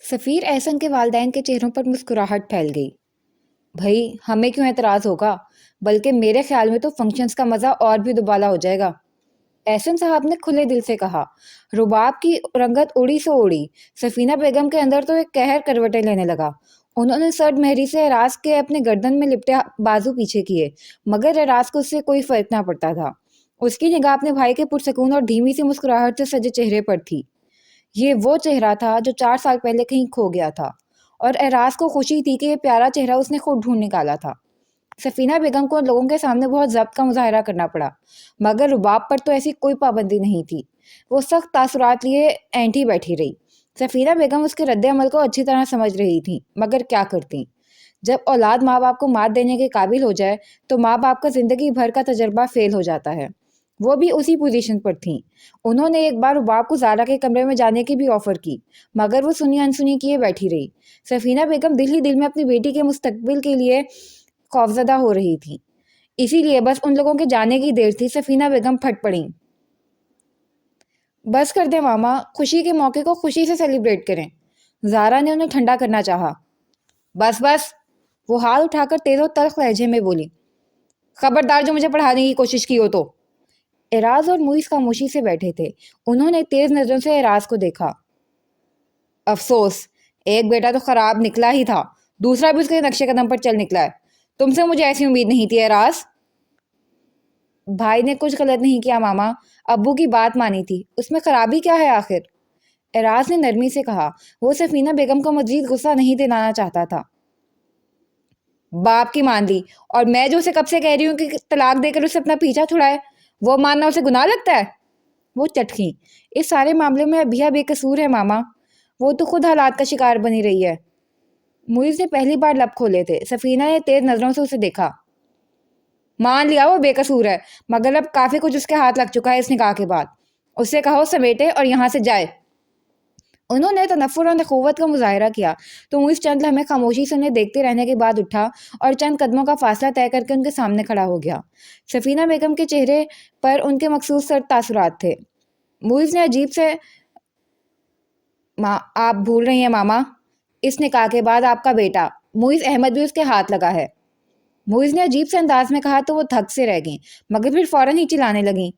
سفیر احسن کے والدین کے چہروں پر مسکراہٹ پھیل گئی۔ بھائی ہمیں کیوں اعتراض ہوگا، بلکہ میرے خیال میں تو فنکشنز کا مزہ اور بھی دوبالا ہو جائے گا۔ احسن صاحب نے کھلے دل سے کہا۔ رباب کی رنگت اڑی سو اڑی۔ سفینہ بیگم کے اندر تو ایک قہر کروٹیں لینے لگا۔ انہوں نے سرد مہری سے اعراز کے اپنے گردن میں لپٹے بازو پیچھے کیے، مگر اعراز کو اس سے کوئی فرق نہ پڑتا تھا۔ اس کی نگاہ اپنے بھائی کے پرسکون اور دھیمی سی مسکراہٹ سے سجے چہرے پر تھی۔ یہ وہ چہرہ تھا جو 4 سال پہلے کہیں کھو گیا تھا، اور اعراز کو خوشی تھی کہ یہ پیارا چہرہ اس نے خود ڈھونڈ نکالا تھا۔ سفینہ بیگم کو لوگوں کے سامنے بہت ضبط کا مظاہرہ کرنا پڑا، مگر رباب پر تو ایسی کوئی پابندی نہیں تھی۔ وہ سخت تاثرات لیے اینٹھی بیٹھی رہی۔ سفینہ بیگم اس کے رد عمل کو اچھی طرح سمجھ رہی تھی، مگر کیا کرتی؟ جب اولاد ماں باپ کو مات دینے کے قابل ہو جائے تو ماں باپ کا زندگی بھر کا تجربہ فیل ہو جاتا ہے۔ وہ بھی اسی پوزیشن پر تھیں۔ انہوں نے ایک بار رباب کو زارا کے کمرے میں جانے کی بھی آفر کی، مگر وہ سنی انسنی کیے بیٹھی رہی۔ سفینہ بیگم دل ہی دل میں اپنی بیٹی کے مستقبل کے لیے خوفزدہ ہو رہی تھی۔ اسی لیے بس ان لوگوں کے جانے کی دیر تھی، سفینہ بیگم پھٹ پڑیں۔ بس کر دیں ماما، خوشی کے موقع کو خوشی سے سیلیبریٹ کریں۔ زارا نے انہیں ٹھنڈا کرنا چاہا۔ بس بس، وہ ہاتھ اٹھا کر تیز و تلخ لہجے میں بولی۔ خبردار جو مجھے پڑھانے کی کوشش کی ہو تو۔ اعراز اور موئز خاموشی سے بیٹھے تھے۔ انہوں نے تیز نظروں سے اعراز کو دیکھا۔ افسوس، ایک بیٹا تو خراب نکلا ہی تھا، دوسرا بھی اس کے نقشے قدم پر چل نکلا ہے۔ تم سے مجھے ایسی امید نہیں تھی اعراز۔ بھائی نے کچھ غلط نہیں کیا ماما، ابو کی بات مانی تھی، اس میں خرابی کیا ہے آخر؟ اعراز نے نرمی سے کہا۔ وہ سفینہ بیگم کو مزید غصہ نہیں دلانا چاہتا تھا۔ باپ کی مان لی، اور میں جو اسے کب سے کہہ رہی ہوں کہ طلاق دے کر اسے اپنا پیچھا چھڑائے، وہ ماننا اسے گناہ لگتا ہے؟ وہ چٹکی۔ اس سارے معاملے میں ابھیا بے قصور ہے ماما، وہ تو خود حالات کا شکار بنی رہی ہے۔ موئز نے پہلی بار لب کھولے تھے۔ سفینہ نے تیز نظروں سے اسے دیکھا۔ مان لیا وہ بے قصور ہے، مگر اب کافی کچھ اس کے ہاتھ لگ چکا ہے اس نکاح کے بعد۔ اس سے کہو سمیٹے اور یہاں سے جائے۔ انہوں نے تنفر اور نخوت کا مظاہرہ کیا تو موئز چند لمحے خاموشی سے انہیں دیکھتے رہنے کے بعد اٹھا اور چند قدموں کا فاصلہ طے کر کے ان کے سامنے کھڑا ہو گیا۔ سفینہ بیگم کے چہرے پر ان کے مخصوص سرد تاثرات تھے۔ موئز نے عجیب سے آپ بھول رہی ہیں ماما، اس نکاح کے بعد آپ کا بیٹا موئز احمد بھی اس کے ہاتھ لگا ہے۔ موئز نے عجیب سے انداز میں کہا تو وہ تھک سے رہ گئیں، مگر پھر فوراً ہی چلانے لگیں۔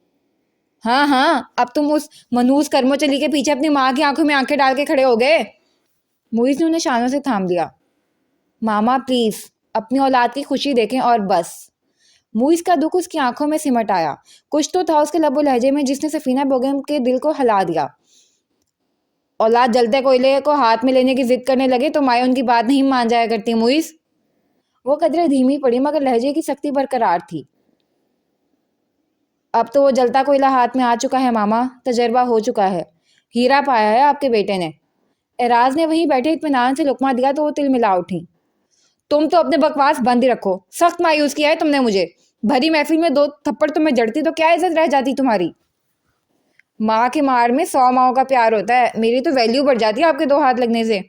ہاں ہاں، اب تم اس منوس کرمو چلی کے پیچھے اپنی ماں کی آنکھوں میں آنکھیں ڈال کے کھڑے ہو گئے۔ موئز نے انہیں شانوں سے تھام لیا۔ ماما پلیز، اپنی اولاد کی خوشی دیکھیں اور بس۔ موئز کا دکھ اس کی آنکھوں میں سمٹ آیا۔ کچھ تو تھا اس کے لب و لہجے میں جس نے سفینہ بیگم کے دل کو ہلا دیا۔ اولاد جلتے کوئلے کو ہاتھ میں لینے کی ضد کرنے لگے تو مائیں ان کی بات نہیں مان جایا کرتی موئز۔ وہ قدرے دھیمی پڑی مگر لہجے کی سختی برقرار تھی۔ اب تو وہ جلتا کوئلہ ہاتھ میں آ چکا ہے ماما، تجربہ ہو چکا ہے، ہیرا پایا ہے آپ کے بیٹے نے۔ اعراز نے وہیں بیٹھے اطمینان سے لقمہ دیا تو وہ تل ملا اٹھی۔ تم تو اپنے بکواس بند ہی رکھو، سخت مایوس کیا ہے تم نے مجھے۔ بھری محفل میں 2 تھپڑ تمہیں جڑتی تو کیا عزت رہ جاتی تمہاری؟ ماں کی مار میں 100 ماؤں کا پیار ہوتا ہے، میری تو ویلیو بڑھ جاتی ہے آپ کے 2 ہاتھ لگنے سے۔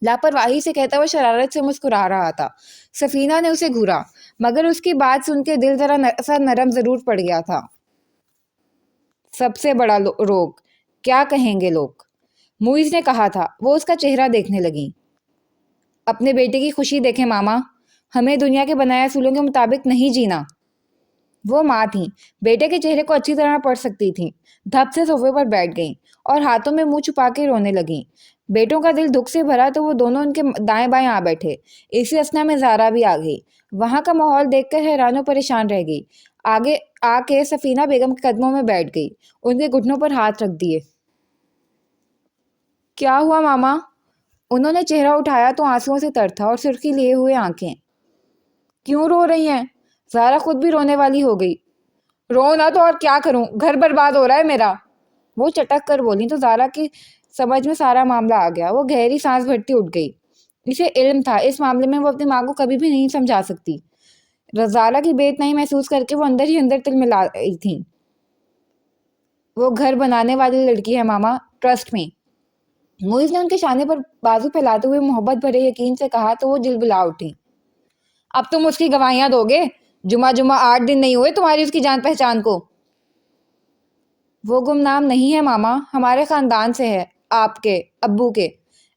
لاپرواہی سے کہتا وہ شرارت سے مسکرا رہا تھا۔ سفینہ نے اسے گھورا، مگر اس کی بات سن کے دل ذرا سا نرم ضرور پڑ گیا تھا۔ سب سے بڑا روگ، کیا کہیں گے لوگ؟ موئز نے کہا تھا۔ وہ اس کا چہرہ دیکھنے لگیں۔ اپنے بیٹے کی خوشی دیکھیں ماما، ہمیں دنیا کے بنائے اصولوں کے مطابق نہیں جینا۔ وہ ماں تھیں، بیٹے کے چہرے کو اچھی طرح پڑھ سکتی تھیں۔ دھپ سے صوفے پر بیٹھ گئیں اور ہاتھوں میں منہ چھپا کے رونے لگیں۔ بیٹوں کا دل دکھ سے بھرا تو وہ دونوں ان کے دائیں بائیں آ بیٹھے۔ اسی اثنا میں زارا بھی آ گئی۔ وہاں کا ماحول دیکھ کر حیران و پریشان رہ گئی۔ آگے آ کے سفینہ بیگم کے قدموں میں بیٹھ گئی، ان کے گھٹنوں پر ہاتھ رکھ دیے۔ کیا ہوا ماما؟ انہوں نے چہرہ اٹھایا تو آنسوؤں سے تر تھا اور سرخی لیے ہوئے آنکھیں۔ کیوں رو رہی ہیں؟ زارا خود بھی رونے والی ہو گئی۔ رو نہ تو اور کیا کروں، گھر برباد ہو رہا ہے میرا، وہ چٹک کر بولی تو زارا کی سمجھ میں سارا معاملہ آ گیا۔ وہ گہری سانس بھرتی اٹھ گئی۔ اسے علم تھا اس معاملے میں وہ اپنی ماں کو کبھی بھی نہیں سمجھا سکتی۔ زارا کی بے اتنائی محسوس کر کے وہ اندر ہی اندر تل ملا رہی تھیں۔ وہ گھر بنانے والی لڑکی ہے ماما، ٹرسٹ میں۔ موئز نے ان کے شانے پر بازو پھیلاتے ہوئے محبت بھرے یقین سے کہا تو وہ جلبلا اٹھی۔ اب تم اس کی گواہیاں دو گے؟ جمعہ 8 دن نہیں ہوئے تمہاری اس کی جان پہچان کو۔ وہ گمنام نہیں ہے ماما، ہمارے خاندان سے ہے، آپ کے ابو کے۔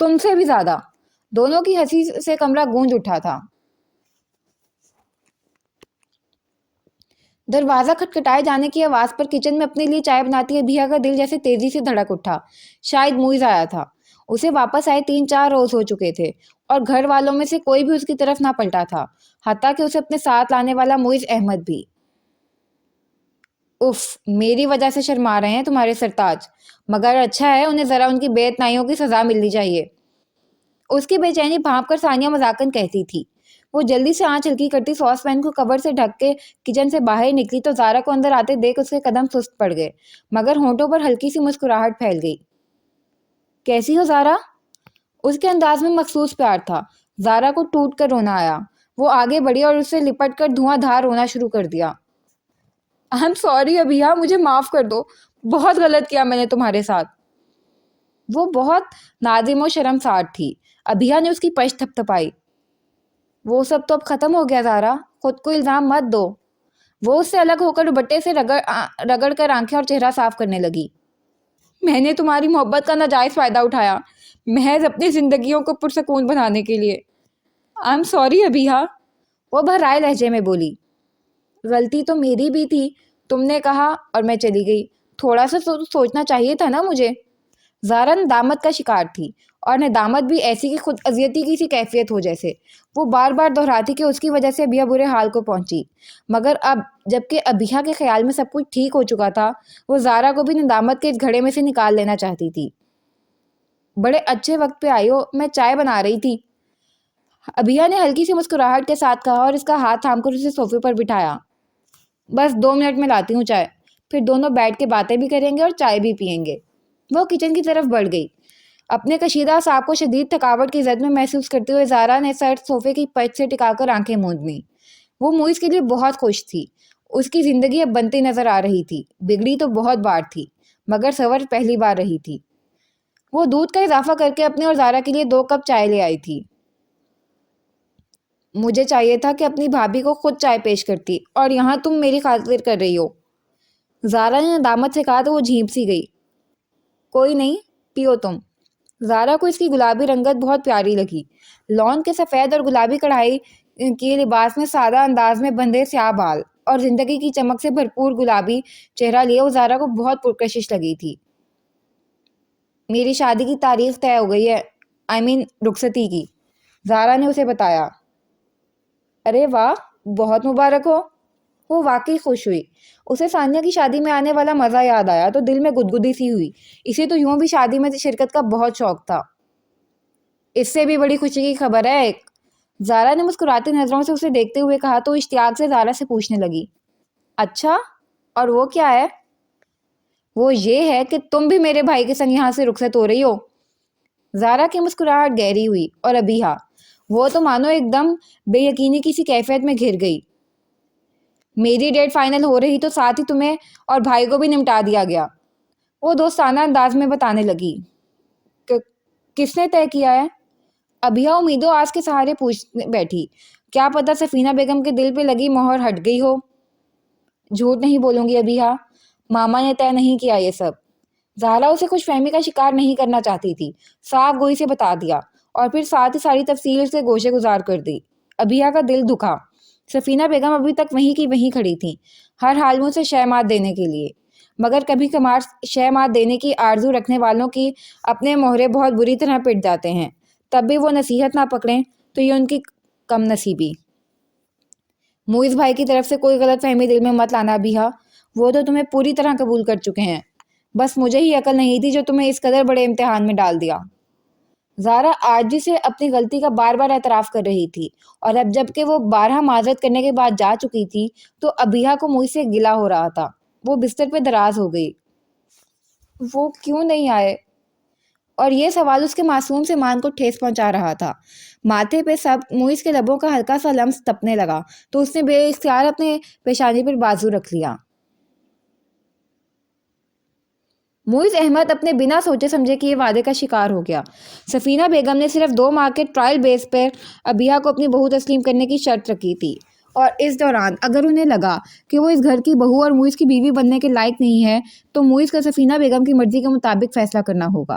تم سے بھی زیادہ۔ دونوں کی ہنسی سے کمرہ گونج اٹھا تھا۔ دروازہ کھٹکھٹائے جانے کی آواز پر کچن میں اپنے لیے چائے بناتی ابیہ کا دل جیسے تیزی سے دھڑک اٹھا۔ شاید موئز آیا تھا۔ اسے واپس آئے 3-4 روز ہو چکے تھے اور گھر والوں میں سے کوئی بھی اس کی طرف نہ پلٹا تھا، حتیٰ کہ اسے اپنے ساتھ لانے والا موئز احمد بھی۔ اف، میری وجہ سے شرما رہے ہیں تمہارے سرتاج، مگر اچھا ہے انہیں ذرا ان کی بے اتنائیوں کی سزا ملنی چاہیے۔ اس کی بے چینی بھانپ کر ثانیہ مذاقن کہتی تھی۔ وہ جلدی سے آنچ ہلکی کرتی ساس پین کو کور سے ڈھک کے کچن سے باہر نکلی تو زارا کو اندر آتے دیکھ اس کے قدم سست پڑ گئے، مگر ہونٹوں پر ہلکی سی مسکراہٹ پھیل گئی۔ کیسی ہو زارا؟ اس کے انداز میں مخصوص پیار تھا۔ زارا کو ٹوٹ کر رونا آیا۔ وہ آگے بڑھی اور اسے لپٹ کر دھواں دھار رونا شروع کر دیا۔ آئی ایم سوری ابیہ، مجھے معاف کر دو، بہت غلط کیا میں نے تمہارے ساتھ۔ وہ بہت نادم و شرمسار تھی۔ ابیہ نے اس کی پشت تھپتھپائی۔ وہ سب تو اب ختم ہو گیا زارا، خود کو الزام مت دو۔ وہ اس سے الگ ہو کر دوپٹے سے رگڑ کر آنکھیں اور چہرہ صاف کرنے لگی۔ میں نے تمہاری محبت کا ناجائز فائدہ اٹھایا، محض اپنی زندگیوں کو پرسکون بنانے کے لیے۔ آئی ایم سوری ابیہ، وہ بھرائے لہجے میں بولی۔ غلطی تو میری بھی تھی، تم نے کہا اور میں چلی گئی، تھوڑا سا سوچنا چاہیے تھا نا مجھے۔ زارا ندامت کا شکار تھی، اور ندامت بھی ایسی کہ خود اذیتی کی سی کیفیت ہو جیسے۔ وہ بار بار دہراتی کہ اس کی وجہ سے ابیہ برے حال کو پہنچی، مگر اب جبکہ ابیہ کے خیال میں سب کچھ ٹھیک ہو چکا تھا، وہ زارا کو بھی ندامت کے اس گھڑے میں سے نکال لینا چاہتی تھی۔ بڑے اچھے وقت پہ آئی ہو، میں چائے بنا رہی تھی، ابیہ نے ہلکی سی مسکراہٹ کے ساتھ کہا اور اس کا ہاتھ تھام کر اسے صوفے پر بٹھایا۔ بس 2 منٹ میں لاتی ہوں چائے، پھر دونوں بیٹھ کے باتیں بھی کریں گے اور چائے بھی پئیں گے۔ وہ کچن کی طرف بڑھ گئی۔ اپنے کشیدہ اعصاب کو شدید تھکاوٹ کی زد میں محسوس کرتے ہوئے زارا نے سر صوفے کی پچ سے ٹکا کر آنکھیں موند لیں۔ وہ موئز کے لیے بہت خوش تھی۔ اس کی زندگی اب بنتی نظر آ رہی تھی، بگڑی تو بہت بار تھی، مگر سنور پہلی بار رہی تھی۔ وہ دودھ کا اضافہ کر کے اپنے اور زارا کے لیے 2 کپ چائے لے آئی تھی۔ مجھے چاہیے تھا کہ اپنی بھابھی کو خود چائے پیش کرتی، اور یہاں تم میری خاطر کر رہی ہو، زارا نے ندامت سے کہا تو وہ جھینپ سی گئی۔ کوئی نہیں، پیو تم۔ زارا کو اس کی گلابی رنگت بہت پیاری لگی۔ لون کے سفید اور گلابی کڑھائی کے لباس میں سادہ انداز میں بندھے سیاہ بال اور زندگی کی چمک سے بھرپور گلابی چہرہ لیے وہ زارا کو بہت پرکشش لگی تھی۔ میری شادی کی تاریخ طے ہو گئی ہے، رخصتی کی، زارا نے اسے بتایا۔ ارے واہ، بہت مبارک ہو۔ وہ واقعی خوش ہوئی۔ اسے ثانیہ کی شادی میں آنے والا مزہ یاد آیا تو دل میں گدگدی سی ہوئی۔ اسے تو یوں بھی شادی میں شرکت کا بہت شوق تھا۔ اس سے بھی بڑی خوشی کی خبر ہے ایک، زارا نے مسکراتی نظروں سے اسے دیکھتے ہوئے کہا تو اشتیاق سے زارا سے پوچھنے لگی۔ اچھا، اور وہ کیا ہے؟ وہ یہ ہے کہ تم بھی میرے بھائی کے سنگ یہاں سے رخصت ہو رہی ہو۔ زارا کی مسکراہٹ گہری ہوئی اور ابیہ، وہ تو مانو ایک دم بے یقینی کی سی کیفیت میں گھر گئی۔ میری ڈیٹ فائنل ہو رہی تو ساتھ ہی تمہیں اور بھائی کو بھی نمٹا دیا گیا، وہ دوستانہ انداز میں بتانے لگی۔ کس نے طے کیا ہے؟ ابیہ امیدوں آس کے سہارے پوچھ بیٹھی۔ کیا پتا سفینہ بیگم کے دل پہ لگی مہر ہٹ گئی ہو۔ جھوٹ نہیں بولوں گی ابیہ، ماما نے طے نہیں کیا یہ سب۔ زہرا اسے خوش فہمی کا شکار نہیں کرنا چاہتی تھی، صاف گوئی سے بتا دیا اور پھر ساتھ ہی ساری تفصیل سے گوشے گزار کر دی۔ ابیہ کا دل دکھا۔ سفینہ بیگم ابھی تک وہیں کی وہیں کھڑی تھیں، ہر حال میں اسے شے مات دینے کے لیے، مگر کبھی کبھار شے مات دینے کی آرزو رکھنے والوں کی اپنے مہرے بہت بری طرح پٹ جاتے ہیں، تب بھی وہ نصیحت نہ پکڑیں تو یہ ان کی کم نصیبی۔ موئز بھائی کی طرف سے کوئی غلط فہمی دل میں مت لانا ابیہ، وہ تو تمہیں پوری طرح قبول کر چکے ہیں، بس مجھے ہی عقل نہیں تھی جو تمہیں اس قدر بڑے امتحان میں ڈال دیا۔ زارا عاجزی سے اپنی غلطی کا بار بار اعتراف کر رہی تھی، اور اب جب کہ وہ 12 معذرت کرنے کے بعد جا چکی تھی تو ابیہ کو موئز سے گلہ ہو رہا تھا۔ وہ بستر پہ دراز ہو گئی۔ وہ کیوں نہیں آئے؟ اور یہ سوال اس کے معصوم سے مان کو ٹھیس پہنچا رہا تھا۔ ماتھے پہ سب موئز کے لبوں کا ہلکا سا لمس تپنے لگا تو اس نے بے اختیار اپنے پیشانی پر بازو رکھ لیا۔ موئز احمد اپنے بنا سوچے سمجھے کہ یہ وعدے کا شکار ہو گیا۔ سفینہ بیگم نے صرف 2 ماہ کے ٹرائل بیس پر ابیہ کو اپنی بہو تسلیم کرنے کی شرط رکھی تھی، اور اس دوران اگر انہیں لگا کہ وہ اس گھر کی بہو اور موئز کی بیوی بننے کے لائق نہیں ہے تو موئز کا سفینہ بیگم کی مرضی کے مطابق فیصلہ کرنا ہوگا۔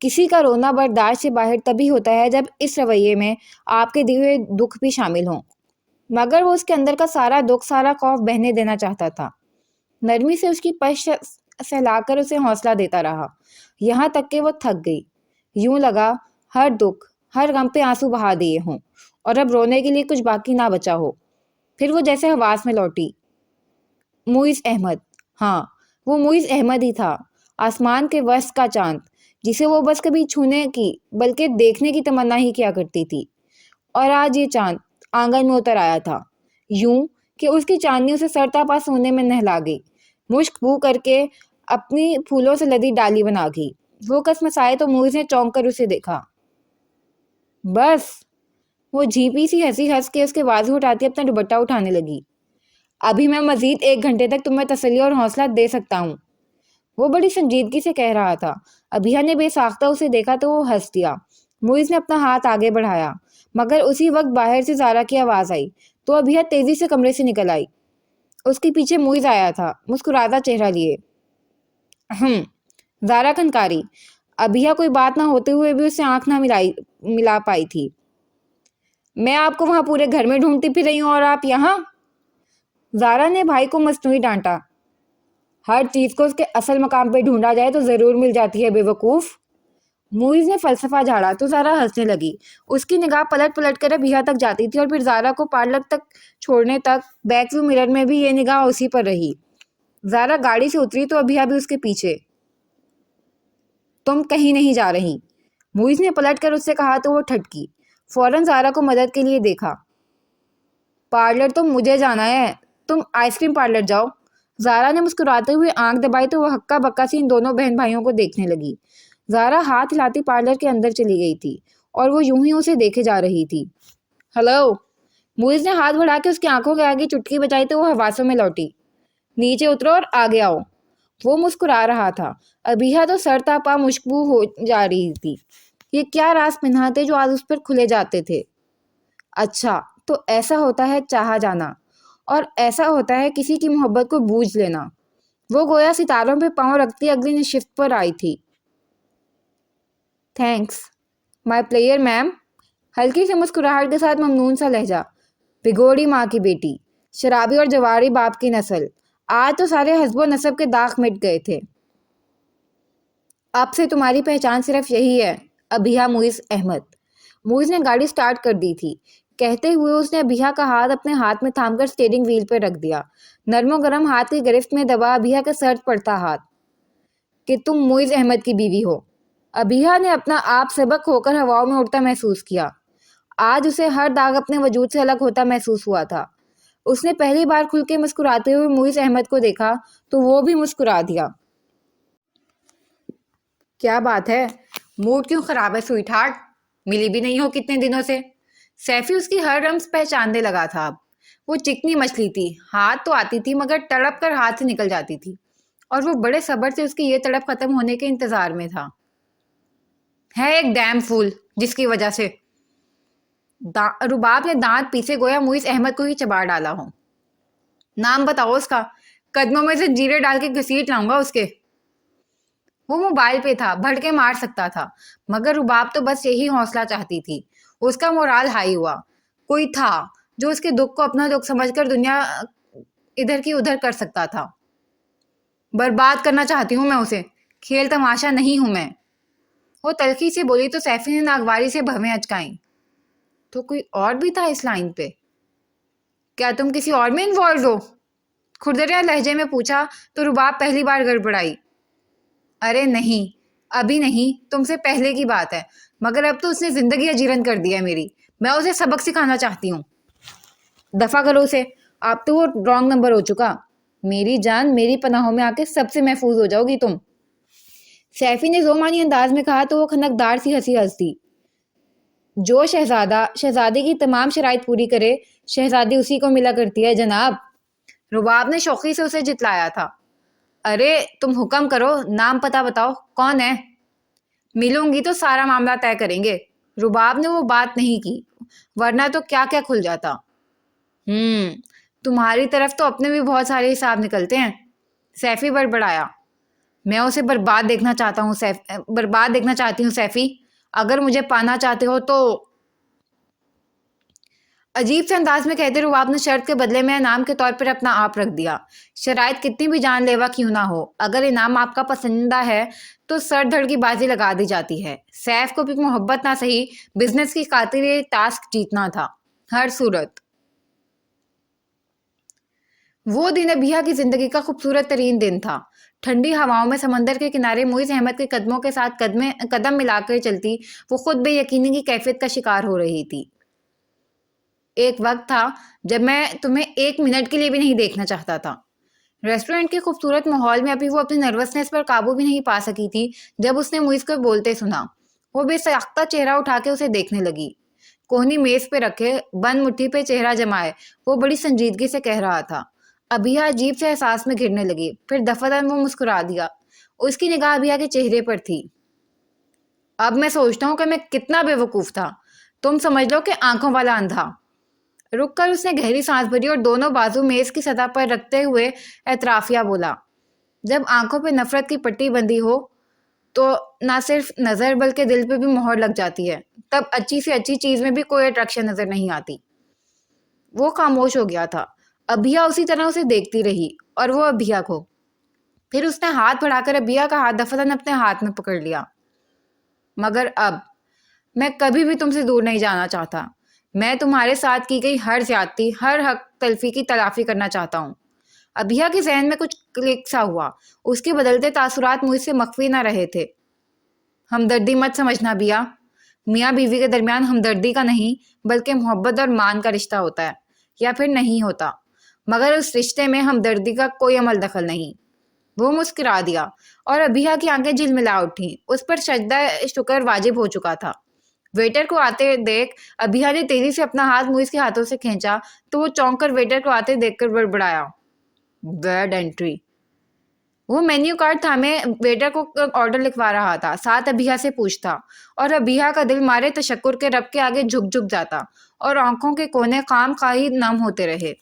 کسی کا رونا برداشت سے باہر تبھی ہوتا ہے جب اس رویے میں آپ کے دیے ہوئے دکھ بھی شامل ہوں، مگر وہ اس کے اندر کا سارا دکھ، سارا خوف بہنے دینا چاہتا تھا۔ نرمی سے اس کی پشت سہلا کر اسے حوصلہ دیتا رہا، یہاں تک کہ وہ تھک گئی۔ یوں لگا ہر دکھ، ہر غم پہ آنسو بہا دیے ہوں اور اب رونے کے لیے کچھ باقی نہ بچا ہو۔ پھر وہ جیسے حواس میں لوٹی۔ معیز احمد، ہاں وہ معیز احمد ہی تھا، آسمان کے وسط کا چاند، جسے وہ بس کبھی چھونے کی بلکہ دیکھنے کی تمنا ہی کیا کرتی تھی۔ اور آج یہ چاند آنگن میں اتر آیا تھا، یوں کہ اس کی چاندنی اسے سرتاپا سونے میں نہلا گئی، مشک بو کر کے اپنی پھولوں سے لدی ڈالی بنا گئی۔ وہ کس مسائے تو معیز نے چونک کر اسے دیکھا۔ بس، وہ جھیپی سی ہنسی ہنس کے اس کے بازو اٹھاتی اپنا دوپٹہ اٹھانے لگی۔ ابھی میں مزید 1 گھنٹے تک تمہیں تسلی اور حوصلہ دے سکتا ہوں، وہ بڑی سنجیدگی سے کہہ رہا تھا۔ ابھیا نے بے ساختہ اسے دیکھا تو وہ ہنس دیا۔ معیز نے اپنا ہاتھ آگے بڑھایا، مگر اسی وقت باہر سے زارا کی آواز آئی تو ابھیا تیزی سے کمرے سے نکل آئی۔ اس کے پیچھے معیز آیا تھا، مسکراتا چہرہ لیے۔ زارا کھنکاری۔ ابھیا کوئی بات نہ ہوتے ہوئے بھی اس سے آنکھ نہ ملا پائی تھی۔ میں آپ کو وہاں پورے گھر میں ڈھونڈتی پھر رہی ہوں اور آپ یہاں؟ زارا نے بھائی کو مصنوعی ڈانٹا۔ ہر چیز کو اس کے اصل مقام پہ ڈھونڈا جائے تو ضرور مل جاتی ہے بے وقوف۔ معیز نے فلسفہ جھاڑا تو زارا ہنسنے لگی۔ اس کی نگاہ پلٹ پلٹ کر ابھیا تک جاتی تھی اور پھر زارا کو پارلر تک چھوڑنے تک۔ بیک ویو مرر میں بھی یہ نگاہ اسی پر رہی۔ زارا گاڑی سے اتری تو ابھیا بھی اس کے پیچھے۔ تم کہیں نہیں جا رہی، معیز نے پلٹ کر اس سے کہا تو وہ ٹھٹکی۔ فوراً زارا کو مدد کے لیے دیکھا۔ پارلر تو مجھے جانا ہے، تم آئس کریم پارلر جاؤ۔ زارا نے مسکراتے ہوئے آنکھ دبائی تو وہ ہکا بکا سی ان دونوں بہن بھائیوں کو دیکھنے لگی۔ زارا ہاتھ ہلاتی پارلر کے اندر چلی گئی تھی اور وہ یوں ہی اسے دیکھے جا رہی تھی۔ ہلو، معیز نے ہاتھ بڑھا کے اس کی آنکھوں کے آگے چٹکی بجائی تو وہ حواسوں میں لوٹی۔ نیچے اترو اور آگے آؤ، وہ مسکرا رہا تھا۔ ابھیا تو سر تاپا مشکبو ہو جا رہی تھی۔ یہ کیا راز پنہا تھے جو آج اس پر کھلے جاتے تھے؟ اچھا تو ایسا ہوتا ہے چاہا جانا، اور ایسا ہوتا ہے کسی کی محبت کو بوجھ لینا۔ وہ گویا ستاروں پہ پاؤں رکھتی اگلی نشست پر آئی تھی۔ تھینکس مائی پلیئر میم، ہلکی سے مسکراہٹ کے ساتھ ممنون سا لہجہ۔ بگوڑی ماں کی بیٹی، شرابی اور جواری باپ کی نسل، آج تو سارے حسب و نسب کے داغ مٹ گئے تھے۔ اب سے تمہاری پہچان صرف یہی ہے، ابھیا معیز احمد۔ معیز نے گاڑی سٹارٹ کر دی تھی۔ کہتے ہوئے اس نے ابھیا کا ہاتھ اپنے ہاتھ میں تھام کر سٹیئرنگ وہیل پہ رکھ دیا، نرم و گرم ہاتھ کی گرفت میں دبا ابھیا کا سرد پڑتا ہاتھ۔ کہ تم معیز احمد کی بیوی ہو؟ ابھیا نے اپنا آپ سبک ہو کر ہواؤں میں اڑتا محسوس کیا۔ آج اسے ہر داغ اپنے وجود سے الگ ہوتا محسوس ہوا تھا۔ اس نے پہلی بار کھل کے مسکراتے ہوئے معیز احمد کو دیکھا تو وہ بھی مسکرا دیا۔ کیا بات ہے، موڈ کیوں خراب ہے سوئٹ ہارٹ؟ ملی بھی نہیں ہو کتنے دنوں سے۔ سیفی اس کی ہر رمز پہچاننے لگا تھا اب۔ وہ چکنی مچھلی تھی، ہاتھ تو آتی تھی مگر تڑپ کر ہاتھ سے نکل جاتی تھی، اور وہ بڑے صبر سے اس کی یہ تڑپ ختم ہونے کے انتظار میں تھا۔ ہے ایک ڈیم فول جس کی وجہ سے۔ رباب نے دانت پیسے گویا معیز احمد کو ہی چبا ڈالا ہو۔ نام بتاؤ اس کا، قدموں میں سے جیرے ڈال کے گھسیٹ لاؤں گا اس کے۔ وہ موبائل پہ تھا، بھڑ کے مار سکتا تھا، مگر رباب تو بس یہی حوصلہ چاہتی تھی۔ اس کا مورال ہائی ہوا۔ کوئی تھا جو اس کے دکھ کو اپنا دکھ سمجھ کر دنیا ادھر کی ادھر کر سکتا تھا۔ برباد کرنا چاہتی ہوں میں اسے، کھیل تماشا نہیں ہوں میں۔ وہ تلخی سے بولی تو سیفی نے ناگواری سے بھویں اچکائیں۔ تو کوئی اور بھی تھا اس لائن پہ؟ کیا تم کسی اور میں انوالو ہو؟ کھردریا لہجے میں پوچھا تو رباب پہلی بار گڑبڑائی۔ ارے نہیں، ابھی نہیں، تم سے پہلے کی بات ہے، مگر اب تو اس نے زندگی اجیرن کر دی ہے میری۔ میں اسے سبق سکھانا چاہتی ہوں۔ دفع کرو اسے، اب تو وہ رانگ نمبر ہو چکا۔ میری جان، میری پناہوں میں آ کے سب سے محفوظ ہو جاؤ گی تم۔ سیفی نے زومانی انداز میں کہا تو وہ کھنکدار سی ہنسی ہنس دی۔ جو شہزادہ شہزادی کی تمام شرائط پوری کرے، شہزادی اسی کو ملا کرتی ہے جناب۔ رباب نے شوخی سے اسے جتلایا تھا۔ ارے تم حکم کرو، نام پتہ بتاؤ، کون ہے؟ ملوں گی تو سارا معاملہ طے کریں گے۔ رباب نے وہ بات نہیں کی، ورنہ تو کیا کیا کھل جاتا۔ تمہاری طرف تو اپنے بھی بہت سارے حساب نکلتے ہیں، سیفی بڑبڑایا۔ میں اسے برباد دیکھنا چاہتی ہوں سیفی، اگر مجھے پانا چاہتے ہو تو۔ عجیب سے انداز میں کہتے رباب نے شرط کے بدلے میں انعام کے طور پر اپنا آپ رکھ دیا۔ شرائط کتنی بھی جان لیوا کیوں نہ ہو، اگر انعام آپ کا پسندیدہ ہے تو سر دھڑ کی بازی لگا دی جاتی ہے۔ سیف کو بھی محبت نہ صحیح، بزنس کی خاطر یہ ٹاسک جیتنا تھا ہر صورت۔ وہ دن ابیہ کی زندگی کا خوبصورت ترین دن تھا۔ ٹھنڈی ہواؤں میں سمندر کے کنارے معیز احمد کے قدموں کے ساتھ قدم ملا کر چلتی وہ خود بے یقینی کی کیفیت کا شکار ہو رہی تھی۔ ایک وقت تھا جب میں تمہیں ایک منٹ کے لیے بھی نہیں دیکھنا چاہتا تھا۔ ریسٹورنٹ کے خوبصورت ماحول میں ابھی وہ اپنی نروسنس پر قابو بھی نہیں پا سکی تھی جب اس نے معیز کو بولتے سنا۔ وہ بے ساختہ چہرہ اٹھا کے اسے دیکھنے لگی۔ کوہنی میز پہ رکھے بند مٹھی پہ چہرہ جمائے وہ بڑی سنجیدگی سے کہہ رہا تھا۔ ابیہ عجیب سے احساس میں گرنے لگی، پھر دفعتاً وہ مسکرا دیا۔ اس کی نگاہ ابیہ کے چہرے پر تھی۔ اب میں سوچتا ہوں کہ میں کتنا بے وقوف تھا، تم سمجھ لو کہ آنکھوں والا اندھا۔ رک کر اس نے گہری سانس بھری اور دونوں بازو میز کی سطح پر رکھتے ہوئے اعترافیہ بولا۔ جب آنکھوں پہ نفرت کی پٹی بندی ہو تو نہ صرف نظر بلکہ دل پہ بھی مہر لگ جاتی ہے، تب اچھی سے اچھی چیز میں بھی کوئی اٹریکشن نظر نہیں آتی۔ وہ خاموش ہو گیا تھا۔ ابیہ اسی طرح اسے دیکھتی رہی اور وہ ابیہ کو۔ پھر اس نے ہاتھ بڑھا کر ابیہ کا ہاتھ دفعتاً اپنے ہاتھ میں پکڑ لیا۔ مگر اب میں کبھی بھی تم سے دور نہیں جانا چاہتا۔ میں تمہارے ساتھ کی گئی ہر زیادتی، ہر حق تلفی کی تلافی کرنا چاہتا ہوں۔ ابیہ کے ذہن میں کچھ کلک سا ہوا۔ اس کے بدلتے تاثرات مجھ سے مخفی نہ رہے تھے۔ ہمدردی مت سمجھنا ابیہ، میاں بیوی کے درمیان ہمدردی کا نہیں بلکہ محبت اور مان کا رشتہ ہوتا ہے، یا پھر نہیں ہوتا، مگر اس رشتے میں ہمدردی کا کوئی عمل دخل نہیں۔ وہ مسکرا دیا اور ابیہ کی آنکھیں جھلملا اٹھیں۔ اس پر سجدہ شکر واجب ہو چکا تھا۔ ویٹر کو آتے دیکھ ابیہ نے تیزی سے اپنا ہاتھ معیز کے ہاتھوں سے کھینچا تو وہ چونک کر ویٹر کو آتے دیکھ کر بڑبڑایا، بیڈ انٹری۔ وہ مینیو کارڈ تھامے ویٹر کو آرڈر لکھوا رہا تھا، ساتھ ابیہ سے پوچھتا، اور ابیہ کا دل مارے تشکر کے رب کے آگے جھک جاتا اور آنکھوں کے کونے خام خواہی نم ہوتے رہے۔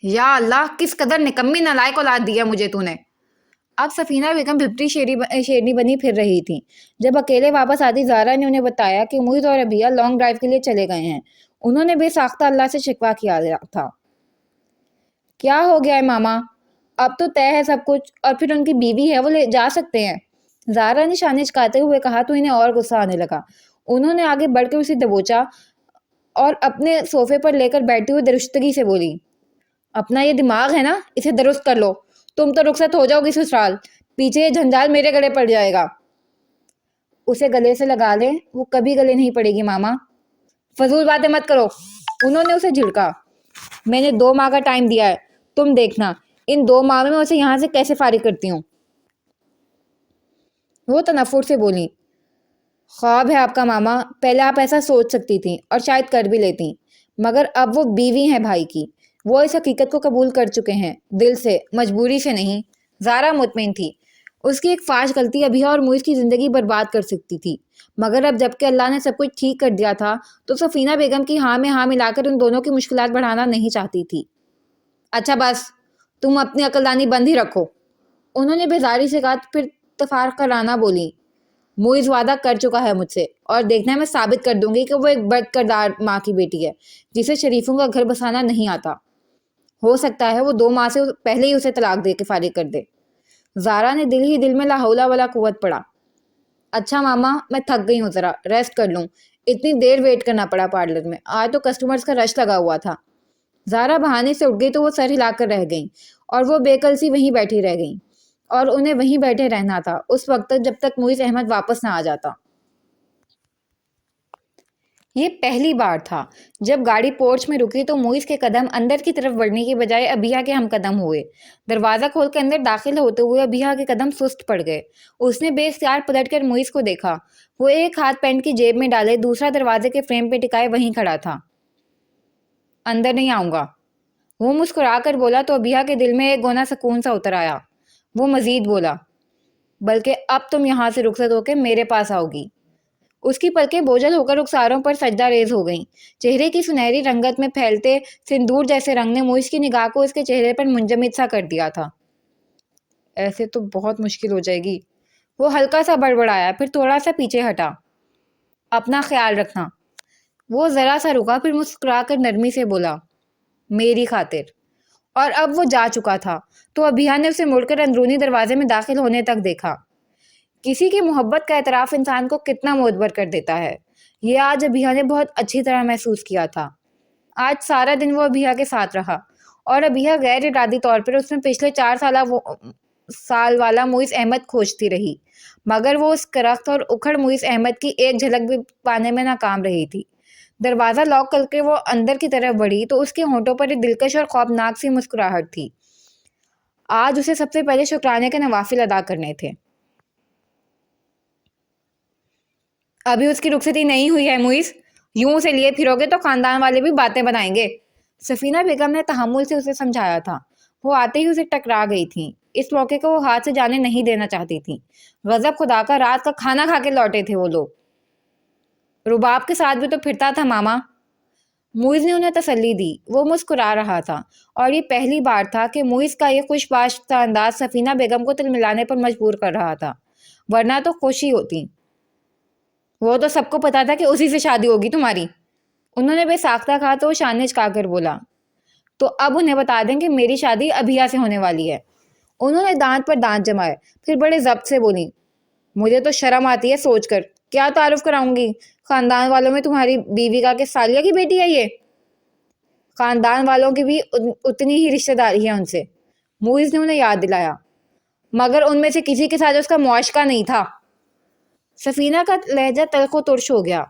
یا اللہ، کس قدر نکمی نالائق اولاد دی ہے مجھے تو نے۔ اب سفینہ بیگم بھپٹی شیرنی بنی پھر رہی تھی۔ جب اکیلے واپس آتی زہرا نے انہیں بتایا کہ معیز اور ابیہ لانگ ڈرائیو کے لیے چلے گئے ہیں۔ انہوں نے بے ساختہ اللہ سے شکوہ کیا تھا۔ کیا ہو گیا ہے ماما؟ اب تو طے ہے سب کچھ، اور پھر ان کی بیوی ہے، وہ لے جا سکتے ہیں۔ زہرا نے شانے چکاتے ہوئے کہا تو انہیں اور غصہ آنے لگا۔ انہوں نے آگے بڑھ کر اسے دبوچا اور اپنے صوفے پر لے کر بیٹھتے ہوئے درستگی سے بولی، اپنا یہ دماغ ہے نا، اسے درست کر لو، تم تو رخصت ہو جاؤ گی سسرال، پیچھے یہ جھنجال میرے گلے پڑ جائے گا۔ اسے گلے سے لگا لیں، وہ کبھی گلے نہیں پڑے گی ماما۔ فضول باتیں مت کرو، انہوں نے اسے جھڑکا۔ میں نے 2 ماہ کا ٹائم دیا ہے، تم دیکھنا ان 2 ماہ میں اسے یہاں سے کیسے فارغ کرتی ہوں۔ وہ تنفر سے بولی، خواب ہے آپ کا ماما، پہلے آپ ایسا سوچ سکتی تھیں اور شاید کر بھی لیتی، مگر اب وہ بیوی ہیں بھائی کی، وہ اس حقیقت کو قبول کر چکے ہیں، دل سے، مجبوری سے نہیں۔ زہرا مطمئن تھی اس کی ایک فاش غلطی ابیہ اور معیز کی زندگی برباد کر سکتی تھی، مگر اب جب کہ اللہ نے سب کچھ ٹھیک کر دیا تھا تو سفینہ بیگم کی ہاں میں ہاں ملا کر ان دونوں کی مشکلات بڑھانا نہیں چاہتی تھی۔ اچھا بس، تم اپنی عقلدانی بند ہی رکھو، انہوں نے بیزاری سے کہا، پھر تفاخرانہ بولی، معیز وعدہ کر چکا ہے مجھ سے، اور دیکھنا ہے میں ثابت کر دوں گی کہ وہ ایک بد کردار ماں کی بیٹی ہے جسے شریفوں کا گھر بسانا نہیں آتا۔ ہو سکتا ہے وہ 2 ماہ سے پہلے ہی اسے طلاق دے کے فارغ کر دے۔ زہرا نے دل ہی دل میں لا حول ولا قوت پڑا۔ اچھا ماما، میں تھک گئی ہوں، ذرا ریسٹ کر لوں، اتنی دیر ویٹ کرنا پڑا پارلر میں، آج تو کسٹمرز کا رش لگا ہوا تھا۔ زہرا بہانے سے اٹھ گئی تو وہ سر ہلا کر رہ گئیں اور وہ بے کل سی وہیں بیٹھی رہ گئیں، اور انہیں وہیں بیٹھے رہنا تھا اس وقت تک جب تک معیز احمد واپس نہ آ جاتا۔ یہ پہلی بار تھا جب گاڑی پورچ میں رکی تو معیز کے قدم اندر کی طرف بڑھنے کی بجائے ابیہ کے ہم قدم ہوئے۔ دروازہ کھول کے اندر داخل ہوتے ہوئے ابیہ کے قدم سست پڑ گئے۔ اس نے بے اختیار پلٹ کر معیز کو دیکھا۔ وہ ایک ہاتھ پینٹ کی جیب میں ڈالے دوسرا دروازے کے فریم پہ ٹکائے وہیں کھڑا تھا۔ اندر نہیں آؤں گا، وہ مسکرا کر بولا تو ابیہ کے دل میں ایک گونا سکون سا اتر آیا۔ وہ مزید بولا، بلکہ اب تم یہاں سے رخصت ہو کے میرے پاس آؤ گی۔ اس کی پلکیں بوجھل ہو کر رخساروں پر سجدہ ریز ہو گئیں۔ چہرے کی سنہری رنگت میں پھیلتے سندور جیسے رنگ نے معیز کی نگاہ کو اس کے چہرے پر منجمد سا کر دیا تھا۔ ایسے تو بہت مشکل ہو جائے گی. وہ ہلکا سا بڑبڑایا، پھر تھوڑا سا پیچھے ہٹا. اپنا خیال رکھنا. وہ ذرا سا رکا، پھر مسکرا کر نرمی سے بولا، میری خاطر. اور اب وہ جا چکا تھا تو ابھیا نے اسے مڑ کر اندرونی دروازے میں داخل ہونے تک دیکھا. کسی کی محبت کا اعتراف انسان کو کتنا معتبر کر دیتا ہے، یہ آج ابھیا نے بہت اچھی طرح محسوس کیا تھا. آج سارا دن وہ ابھیا کے ساتھ رہا اور ابھیا غیر ارادی طور پر اس میں پچھلے 4 سال والا معیز احمد کھوجتی رہی، مگر وہ اس کرخت اور اکھڑ معیز احمد کی ایک جھلک بھی پانے میں ناکام رہی تھی. دروازہ لاک کر کے وہ اندر کی طرف بڑھی تو اس کے ہونٹوں پر ایک دلکش اور خوفناک سی مسکراہٹ تھی. آج اسے سب سے پہلے شکرانے کے نوافل ادا کرنے تھے. ابھی اس کی رخصتی نہیں ہوئی ہے معیز، یوں اسے لیے پھرو گے تو خاندان والے بھی باتیں بنائیں گے. سفینہ بیگم نے تحمل سے اسے سمجھایا تھا. وہ آتے ہی اسے ٹکرا گئی تھیں. اس موقع کو وہ ہاتھ سے جانے نہیں دینا چاہتی تھیں. غضب خدا کا، رات کا کھانا کھا کے لوٹے تھے وہ لوگ. رباب کے ساتھ بھی تو پھرتا تھا ماما. معیز نے انہیں تسلی دی. وہ مسکرا رہا تھا اور یہ پہلی بار تھا کہ معیز کا یہ خوش باش انداز سفینہ بیگم کو تل ملانے پر مجبور کر رہا تھا، ورنہ تو خوشی ہوتی. وہ تو سب کو پتا تھا کہ اسی سے شادی ہوگی تمہاری. انہوں نے بے ساختہ کہا تو وہ شانے چکا کر بولا، تو اب انہیں بتا دیں کہ میری شادی ابھیا سے ہونے والی ہے. انہوں نے دانت پر دانت جمائے، پھر بڑے ضبط سے بولی، مجھے تو شرم آتی ہے سوچ کر. کیا تعارف کراؤں گی خاندان والوں میں تمہاری بیوی کا کہ سالیہ کی بیٹی ہے یہ؟ خاندان والوں کی بھی اتنی ہی رشتہ داری ہے ان سے، معیز نے انہیں یاد دلایا. مگر ان میں سے کسی کے ساتھ اس کا معاشقہ نہیں تھا. سفینہ کا لہجہ تلخ و ترش ہو گیا.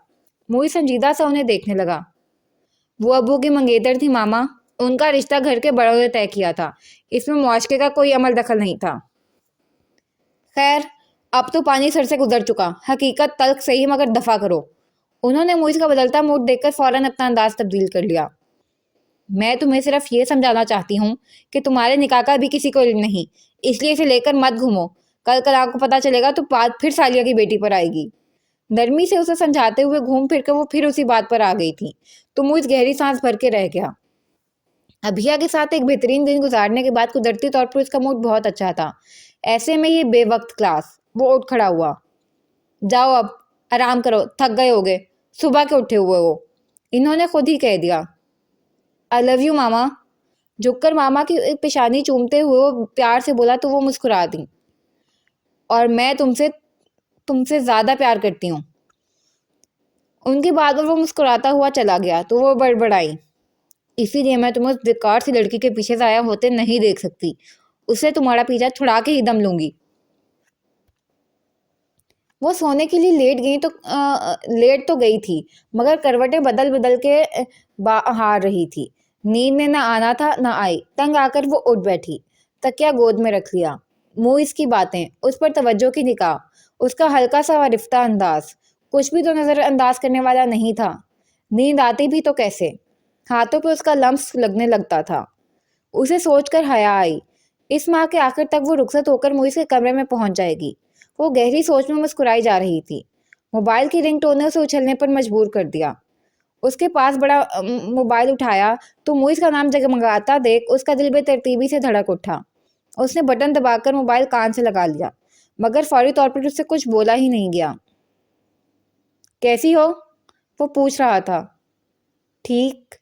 معیز سنجیدہ سا انہیں دیکھنے لگا. وہ ابو کی منگیتر تھی ماما، ان کا رشتہ گھر کے بڑوں نے طے کیا تھا، اس میں معاشقے کا کوئی عمل دخل نہیں تھا. خیر اب تو پانی سر سے گزر چکا، حقیقت تلخ صحیح مگر دفع کرو. انہوں نے معیز کا بدلتا موڈ دیکھ کر فوراً اپنا انداز تبدیل کر لیا. میں تمہیں صرف یہ سمجھانا چاہتی ہوں کہ تمہارے نکاح کا بھی کسی کو علم نہیں، اس لیے اسے لے کر مت گھومو. کل آپ کو پتا چلے گا تو بات پھر سالیہ کی بیٹی پر آئے گی. نرمی سے اسے سمجھاتے ہوئے گھوم پھر کے وہ پھر اسی بات پر آ گئی تھی تو معیز گہری سانس بھر کے رہ گیا. ابھیا کے ساتھ ایک بہترین دن گزارنے کے بعد قدرتی طور پر اس کا موڈ بہت اچھا تھا. ایسے میں یہ بے وقت کلاس. وہ اٹھ کھڑا ہوا. جاؤ اب آرام کرو، تھک گئے ہوگے، صبح کے اٹھے ہوئے ہو. انہوں نے خود ہی کہہ دیا. آئی لو یو ماما. جھک کر ماما کی ایک پیشانی چومتے ہوئے وہ پیار سے بولا تو وہ مسکرا دی. اور میں تم سے زیادہ پیار کرتی ہوں. ان کی بات پر وہ مسکراتا ہوا چلا گیا تو وہ بڑبڑائی، اسی لیے میں تمہیں اس بیکار سی لڑکی کے پیچھے ضائع ہوتے نہیں دیکھ سکتی. اسے تمہارا پیچھا چھڑا کے ہی دم لوں گی. وہ سونے کے لیے لیٹ تو گئی تھی مگر کروٹیں بدل بدل کے ہار رہی تھی. نیند نے نہ آنا تھا نہ آئی. تنگ آ کر وہ اٹھ بیٹھی، تکیا گود میں رکھ لیا. معیز کی باتیں، اس پر توجہ کی نگاہ، اس کا ہلکا سا رفتہ انداز، کچھ بھی تو نظر انداز کرنے والا نہیں تھا. نیند آتی بھی تو کیسے؟ ہاتھوں پہ اس کا لمس لگنے لگتا تھا. اسے سوچ کر حیا آئی. اس ماہ کے آخر تک وہ رخصت ہو کر معیز کے کمرے میں پہنچ جائے گی. وہ گہری سوچ میں مسکرائی جا رہی تھی. موبائل کی رنگ ٹون نے اسے اچھلنے پر مجبور کر دیا. اس کے پاس بڑا موبائل اٹھایا تو معیز کا نام جگمگاتا دیکھ اس کا دل بے ترتیبی سے دھڑک اٹھا. اس نے بٹن دبا کر موبائل کان سے لگا لیا مگر فوری طور پر اس سے کچھ بولا ہی نہیں گیا. کیسی ہو؟ وہ پوچھ رہا تھا. ٹھیک،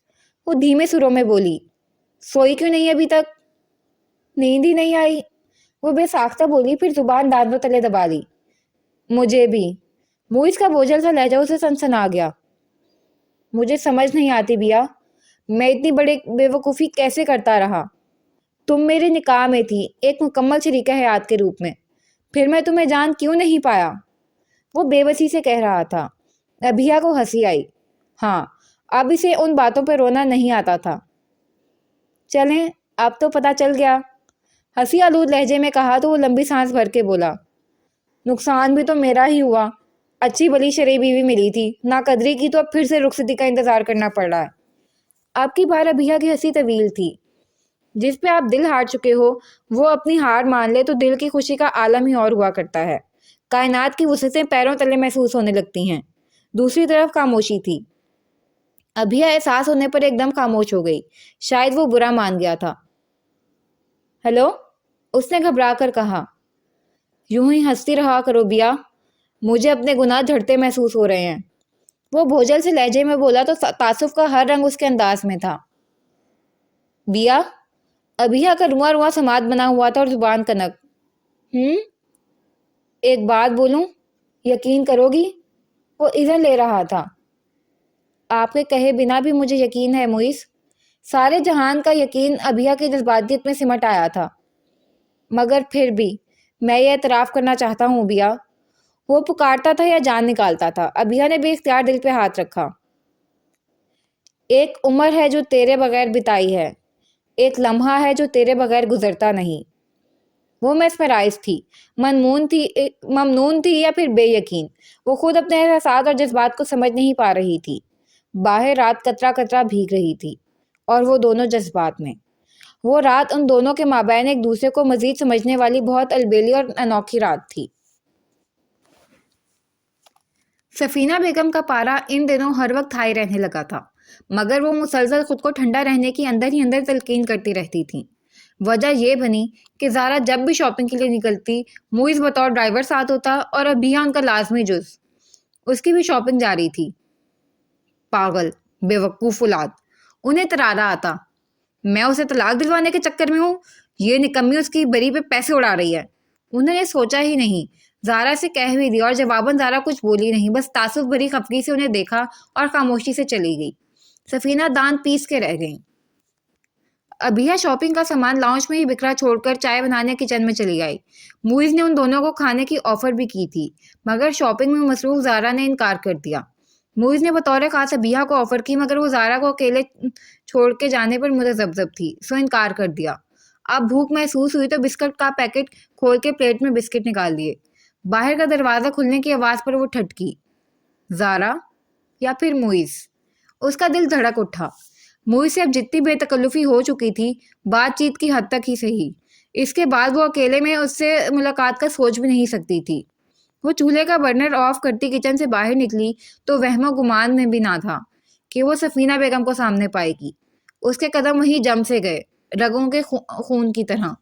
وہ دھیمے سروں میں بولی. سوئی کیوں نہیں ابھی تک؟ نیند ہی نہیں آئی، وہ بے ساختہ بولی، پھر زبان دانتوں تلے دبا لی. مجھے بھی. معیز کا بوجھل سا لہجہ اسے سنسنا گیا. مجھے سمجھ نہیں آتی بیا، میں اتنی بڑی بے وقوفی کیسے کرتا رہا. تم میرے نکاح میں تھی ایک مکمل شریکہ حیات کے روپ میں، پھر میں تمہیں جان کیوں نہیں پایا؟ وہ بے بسی سے کہہ رہا تھا. ابھیا کو ہنسی آئی. ہاں اب اسے ان باتوں پہ رونا نہیں آتا تھا. چلیں اب تو پتہ چل گیا، ہنسی آلود لہجے میں کہا تو وہ لمبی سانس بھر کے بولا. نقصان بھی تو میرا ہی ہوا. اچھی بلی شرعی بیوی ملی تھی، ناقدری کی تو اب پھر سے رخصتی کا انتظار کرنا پڑ رہا ہے. آپ کی بار ابھیا کی ہنسی طویل تھی. جس پہ آپ دل ہار چکے ہو وہ اپنی ہار مان لے تو دل کی خوشی کا عالم ہی اور ہوا کرتا ہے. کائنات کی وسعتیں پیروں تلے محسوس ہونے لگتی ہیں. دوسری طرف خاموشی تھی. ابھیا احساس ہونے پر ایک دم خاموش ہو گئی. شاید وہ برا مان گیا تھا. ہیلو. اس نے گھبرا کر کہا۔ یوں ہی ہنستی رہا کرو بیا، مجھے اپنے گناہ جھڑتے محسوس ہو رہے ہیں۔ وہ بھوجل سے لہجے میں بولا تو تعصب کا ہر رنگ اس کے انداز میں تھا۔ بیا، ابھیا کا رواں رواں سماعت بنا ہوا تھا اور زبان کنک۔ ایک بات بولوں، یقین کرو گی؟ وہ اذن لے رہا تھا۔ آپ کے کہے بنا بھی مجھے یقین ہے موئس۔ سارے جہان کا یقین ابھیا کی جذباتیت میں سمٹ آیا تھا۔ مگر پھر بھی میں یہ اعتراف کرنا چاہتا ہوں بیا۔ وہ پکارتا تھا یا جان نکالتا تھا، ابھیا نے بے اختیار دل پہ ہاتھ رکھا۔ ایک عمر ہے جو تیرے بغیر بتائی ہے، ایک لمحہ ہے جو تیرے بغیر گزرتا نہیں۔ وہ میسمرائز تھی، ممنون تھی یا پھر بے یقین۔ وہ خود اپنے احساسات اور جذبات کو سمجھ نہیں پا رہی تھی۔ باہر رات قطرہ قطرہ بھیگ رہی تھی اور وہ دونوں جذبات میں۔ وہ رات ان دونوں کے مابین ایک دوسرے کو مزید سمجھنے والی بہت البیلی اور انوکھی رات تھی۔ سفینہ بیگم کا پارا ان دنوں ہر وقت ہائی رہنے لگا تھا، مگر وہ مسلسل خود کو ٹھنڈا رہنے کی اندر ہی اندر تلقین کرتی رہتی تھیں۔ وجہ یہ بنی کہ زارا جب بھی شاپنگ کے لیے نکلتی، موئز بطور ڈرائیور ساتھ ہوتا اور ابھیا ان کا لازمی جز۔ اس کی بھی شاپنگ جاری تھی۔ پاگل، بے وقوف اولاد، انہیں ترارا آتا۔ میں اسے طلاق دلوانے کے چکر میں ہوں، یہ نکمی اس کی بری پہ پیسے اڑا رہی ہے۔ انہوں نے سوچا ہی نہیں، زارا سے کہہ بھی دیا اور جواباً زارا کچھ بولی نہیں، بس تعصب بھری خفگی سے انہیں دیکھا اور خاموشی سے چلی گئی۔ سفینہ دانت پیس کے رہ گئیں۔ ابھیا شاپنگ کا سامان لاؤنج میں ہی بکھرا چھوڑ کر چائے بنانے کچن میں چلی آئی۔ موئز نے ان دونوں کو کھانے کی آفر بھی کی تھی، مگر شاپنگ میں مصروف زارا نے انکار کر دیا۔ موئز نے بطور خاص ابھیا کو آفر کی، مگر وہ زارا کو اکیلے چھوڑ کے جانے پر متذبذب تھی، سو انکار کر دیا۔ اب بھوک محسوس ہوئی تو بسکٹ کا پیکٹ کھول کے پلیٹ میں بسکٹ نکال دیے۔ باہر کا دروازہ کھلنے کی آواز پر وہ ٹھٹکی۔ زارا یا پھر موئز؟ اس کا دل دھڑک اٹھا۔ موئز سے اب جتنی بے تکلفی ہو چکی تھی، بات چیت کی حد تک ہی صحیح، اس کے بعد وہ اکیلے میں اس سے ملاقات کا سوچ بھی نہیں سکتی تھی۔ وہ چولہے کا برنر آف کرتی کچن سے باہر نکلی تو وہم و گمان میں بھی نہ تھا کہ وہ سفینہ بیگم کو سامنے پائے گی۔ اس کے قدم وہیں جم سے گئے، رگوں کے خون کی طرح۔